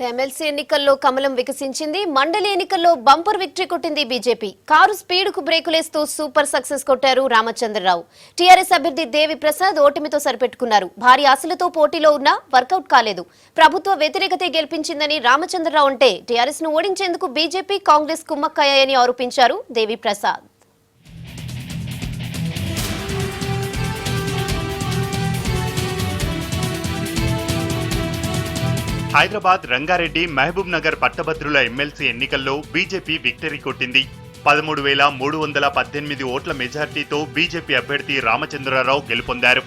MLC ఎన్నికల్లో కమలం వికసించింది. మండలి ఎన్నికల్లో బంపర్ విక్టరీ కొట్టింది బీజేపీ. కారు స్పీడ్కు బ్రేకులేస్తూ సూపర్ సక్సెస్ కొట్టారు రామచంద్రరావు. టీఆర్ఎస్ అభ్యర్థి దేవి ప్రసాద్ ఓటమితో సరిపెట్టుకున్నారు. భారీ ఆశలతో పోటీలో ఉన్నా వర్కౌట్ కాలేదు. ప్రభుత్వ వ్యతిరేకతే గెలిపించిందని రామచంద్రరావు అంటే టీఆర్ఎస్ ను ఓడించేందుకు బీజేపీ కాంగ్రెస్ కుమ్మక్కయ్యాయని ఆరోపించారు దేవి ప్రసాద్. హైదరాబాద్ రంగారెడ్డి మహబూబ్ నగర్ పట్టభద్రుల ఎమ్మెల్సీ ఎన్నికల్లో బీజేపీ విక్టరీ కొట్టింది. 13,318 ఓట్ల మెజార్టీతో బీజేపీ అభ్యర్థి రామచంద్రరావు గెలుపొందారు.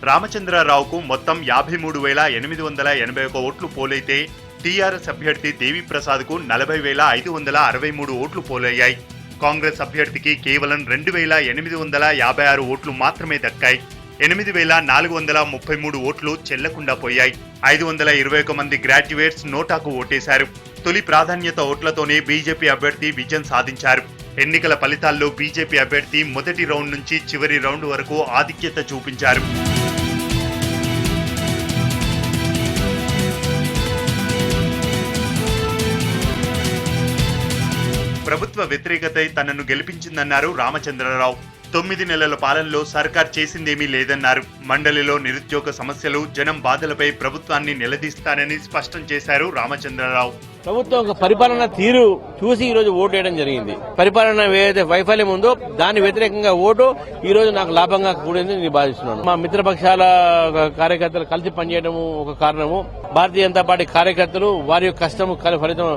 రామచంద్రరావుకు మొత్తం 53,881 ఓట్లు పోలైతే టీఆర్ఎస్ అభ్యర్థి దేవి ప్రసాద్కు 40,563 ఓట్లు పోలయ్యాయి. కాంగ్రెస్ అభ్యర్థికి కేవలం 2,856 ఓట్లు మాత్రమే దక్కాయి. 8,433 ఓట్లు చెల్లకుండా పోయాయి. 521 మంది గ్రాడ్యుయేట్స్ నోటాకు ఓటేశారు. తొలి ప్రాధాన్యత ఓట్లతోనే బీజేపీ అభ్యర్థి విజయం సాధించారు. ఎన్నికల ఫలితాల్లో బీజేపీ అభ్యర్థి మొదటి రౌండ్ నుంచి చివరి రౌండ్ వరకు ఆధిక్యత చూపించారు. ప్రభుత్వ వ్యతిరేకత తనను గెలిపించిందన్నారు రామచంద్రరావు. 9 నెలల పాలనలో సర్కార్ చేసిందేమీ లేదన్నారు. మండలిలో నిరుద్యోగ సమస్యలు, జనం బాధలపై ప్రభుత్వాన్ని నిలదీస్తానని స్పష్టం చేశారు రామచంద్రరావు. ప్రభుత్వం పరిపాలన తీరు చూసి ఈ రోజు ఓటు వేయడం జరిగింది. పరిపాలన ఏదైతే వైఫల్యం ఉందో దాని వ్యతిరేకంగా ఓటు ఈ రోజు నాకు లాభంగా కూడింది నేను భావిస్తున్నాను. మా మిత్రపక్షాల కార్యకర్తలు కలిసి పనిచేయడం ఒక కారణము. భారతీయ జనతా పార్టీ కార్యకర్తలు వారి యొక్క కష్టం ఫలితం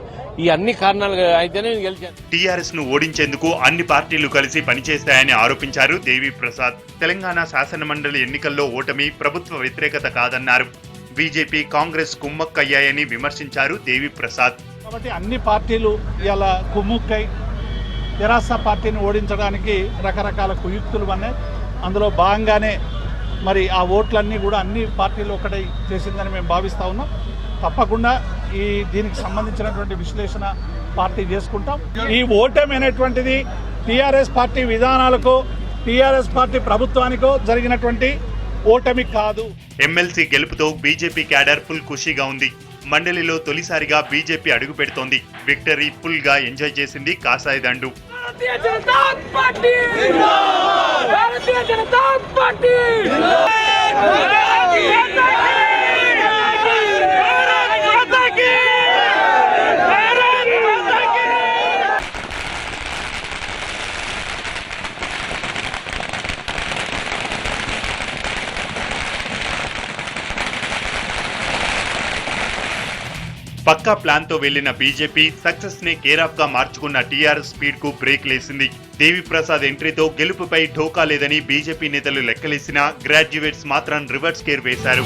ఈ అన్ని కారణాలు అయితేనే నేను గెలిచాను. టీఆర్ఎస్ ను ఓడించేందుకు అన్ని పార్టీలు కలిసి పనిచేస్తాయని ఆరోపించారు దేవి ప్రసాద్. తెలంగాణ శాసనమండలి ఎన్నికల్లో ఓటమి ప్రభుత్వ వ్యతిరేకత కాదన్నారు. బీజేపీ కాంగ్రెస్ కుమ్మక్కయ్యాయని విమర్శించారు దేవి ప్రసాద్. కాబట్టి అన్ని పార్టీలు ఇలా కుమ్ముక్కై తెరాస పార్టీని ఓడించడానికి రకరకాల కుయుక్తులు ఉన్నాయి. అందులో భాగంగానే మరి ఆ ఓట్లన్నీ కూడా అన్ని పార్టీలు ఒకటే చేసిందని మేము భావిస్తా ఉన్నాం. తప్పకుండా దీనికి సంబంధించినటువంటి విశ్లేషణ పార్టీ చేసుకుంటాం. ఈ ఓటమి అనేటువంటిది టీఆర్ఎస్ పార్టీ విధానాలకు, టీఆర్ఎస్ పార్టీ ప్రభుత్వానికో జరిగినటువంటి ఓటమి కాదు. ఎమ్మెల్సీ గెలుపుతో బీజేపీ క్యాడర్ ఫుల్ ఖుషీగా ఉంది. మండలిలో తొలిసారిగా బీజేపీ అడుగు పెడుతోంది. విక్టరీ ఫుల్ గా ఎంజాయ్ చేసింది కాసాయి దండు. పక్కా ప్లాన్ తో వెళ్లిన బీజేపీ సక్సెస్ ని కేరాఫ్ గా మార్చుకున్న టీఆర్ఎస్ స్పీడ్ కు బ్రేక్ లేసింది. దేవి ప్రసాద్ ఎంట్రీతో గెలుపుపై ఢోకా లేదని బీజేపీ నేతలు లెక్కలేసినా గ్రాడ్యుయేట్స్ మాత్రం రివర్స్ గేర్ వేశారు.